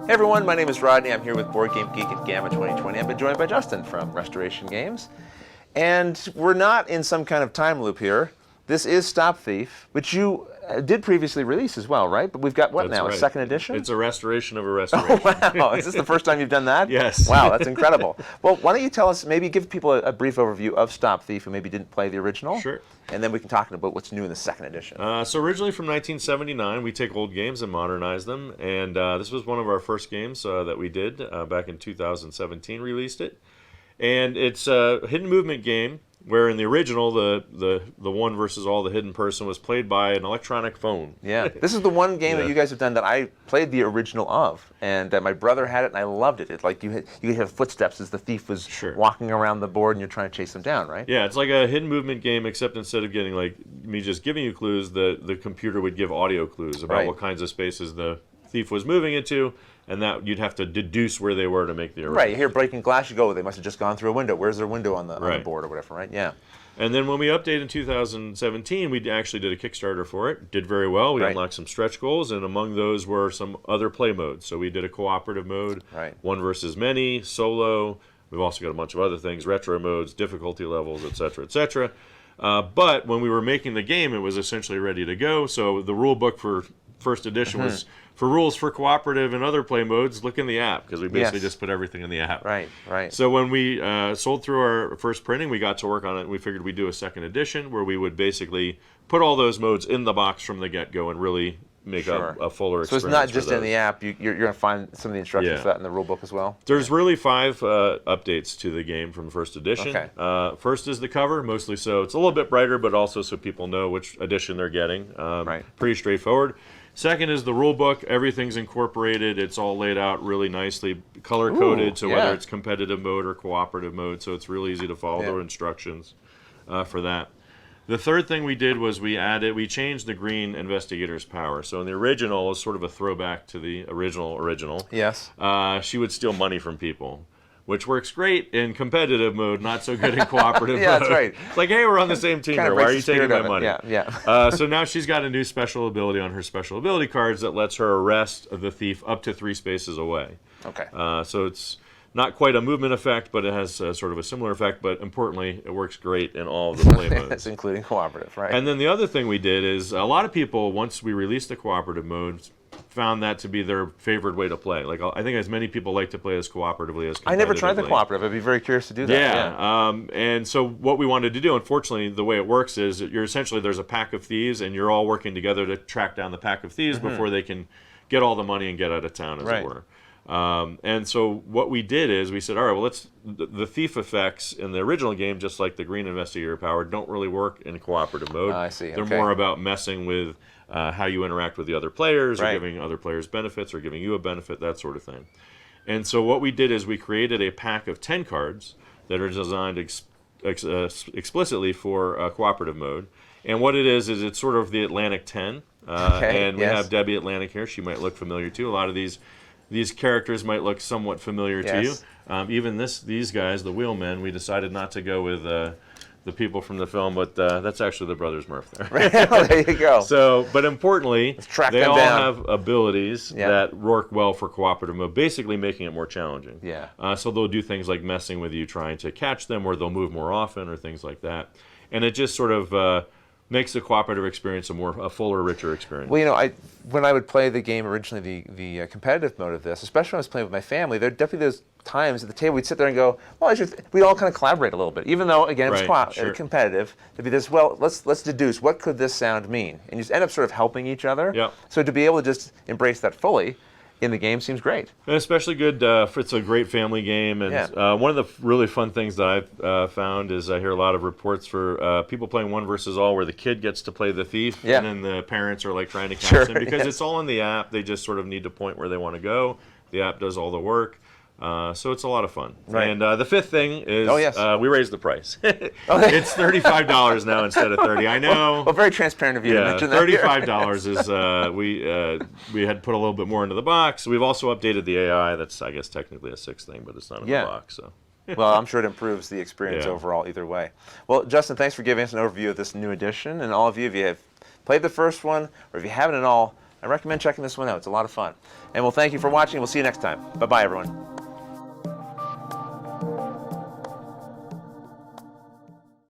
Hey everyone, my name is Rodney. I'm here with Board Game Geek at GAMA 2020. I've been joined by Justin from Restoration Games. And we're not in some kind of time loop here. This is Stop Thief, which you did previously release as well, right? But we've got what That's now, right. a second edition? It's a restoration of a restoration. Oh, wow. Is this the first time you've done that? Yes. Wow, that's incredible. Well, why don't you tell us, maybe give people a brief overview of Stop Thief who maybe didn't play the original? Sure. And then we can talk about what's new in the second edition. So originally from 1979, we take old games and modernize them. And this was one of our first games that we did back in 2017, released it. And it's a hidden movement game where in the original, the one versus all, the hidden person was played by an electronic phone. Yeah, this is the one game that you guys have done that I played the original of, and my brother had it, and I loved it. It's like you could have footsteps as the thief was walking around the board, and you're trying to chase him down, right? Yeah, it's like a hidden movement game, except instead of getting like me just giving you clues, the computer would give audio clues about what kinds of spaces the thief was moving into, and that you'd have to deduce where they were to make the arrest. Right, you hear breaking glass, you go, they must have just gone through a window. Where's their window on the board or whatever, right? Yeah. And then when we updated in 2017, we actually did a Kickstarter for it. Did very well. We unlocked some stretch goals, and among those were some other play modes. So we did a cooperative mode, one versus many, solo. We've also got a bunch of other things, retro modes, difficulty levels, etc., etc. But when we were making the game, it was essentially ready to go. So the rule book for first edition was for rules for cooperative and other play modes, look in the app, because we basically just put everything in the app. Right, right. So when we sold through our first printing, we got to work on it, and we figured we'd do a second edition where we would basically put all those modes in the box from the get-go and really make a fuller experience. So it's not just in the app, you're going to find some of the instructions for that in the rule book as well? There's really 5 updates to the game from first edition. Okay. First is the cover, mostly so it's a little bit brighter, but also so people know which edition they're getting. Pretty straightforward. Second is the rule book. Everything's incorporated. It's all laid out really nicely, color-coded, so whether it's competitive mode or cooperative mode, so it's real easy to follow the instructions for that. The third thing we did was we changed the green investigator's power. So in the original, as sort of a throwback to the original. Yes. She would steal money from people, which works great in competitive mode, not so good in cooperative mode. That's right. It's like, hey, we're on the same team here. Why are you taking my money? Yeah. So now she's got a new special ability on her special ability cards that lets her arrest the thief up to 3 spaces away. Okay. So it's not quite a movement effect, but it has sort of a similar effect. But importantly, it works great in all of the play modes. Including cooperative, right? And then the other thing we did is a lot of people, once we released the cooperative modes, found that to be their favorite way to play. Like I think as many people like to play as cooperatively as competitively. I never tried the cooperative. I'd be very curious to do that. Yeah. And so what we wanted to do, unfortunately, the way it works is you're essentially there's a pack of thieves, and you're all working together to track down the pack of thieves before they can get all the money and get out of town, as it were. And so what we did is we said, all right, well, the thief effects in the original game, just like the green investigator power, don't really work in cooperative mode. I see. They're more about messing with how you interact with the other players, or giving other players benefits, or giving you a benefit, that sort of thing. And so what we did is we created a pack of 10 cards that are designed explicitly for cooperative mode. And what it is it's sort of the Atlantic 10. And we have Debbie Atlantic here. She might look familiar too. A lot of these characters might look somewhat familiar to you. Even these guys, the wheelmen, we decided not to go with the people from the film, but that's actually the Brothers Murph there. There you go. So, but importantly, they all down. have abilities that work well for cooperative mode, basically making it more challenging. So they'll do things like messing with you, trying to catch them, or they'll move more often, or things like that. And it just sort of makes the cooperative experience a fuller, richer experience. Well, you know, when I would play the game originally, the competitive mode of this, especially when I was playing with my family, there are definitely those times at the table we'd sit there and go, well, we'd all kind of collaborate a little bit, even though again it's competitive. To be this, well, let's deduce what could this sound mean, and you just end up sort of helping each other. So to be able to just embrace that fully in the game seems great. And especially good, it's a great family game. And one of the really fun things that I've found is I hear a lot of reports for people playing one versus all, where the kid gets to play the thief, and then the parents are like trying to catch them, because it's all in the app. They just sort of need to point where they want to go. The app does all the work. So it's a lot of fun. And the fifth thing is we raised the price. It's $35 now instead of $30. I know. Well, very transparent of you to mention that. $35 is we had put a little bit more into the box. We've also updated the AI. That's, I guess, technically a sixth thing, but it's not in the box. So. Well, I'm sure it improves the experience overall either way. Well, Justin, thanks for giving us an overview of this new edition. And all of you, if you have played the first one, or if you haven't at all, I recommend checking this one out. It's a lot of fun. And we'll thank you for watching. We'll see you next time. Bye-bye, everyone.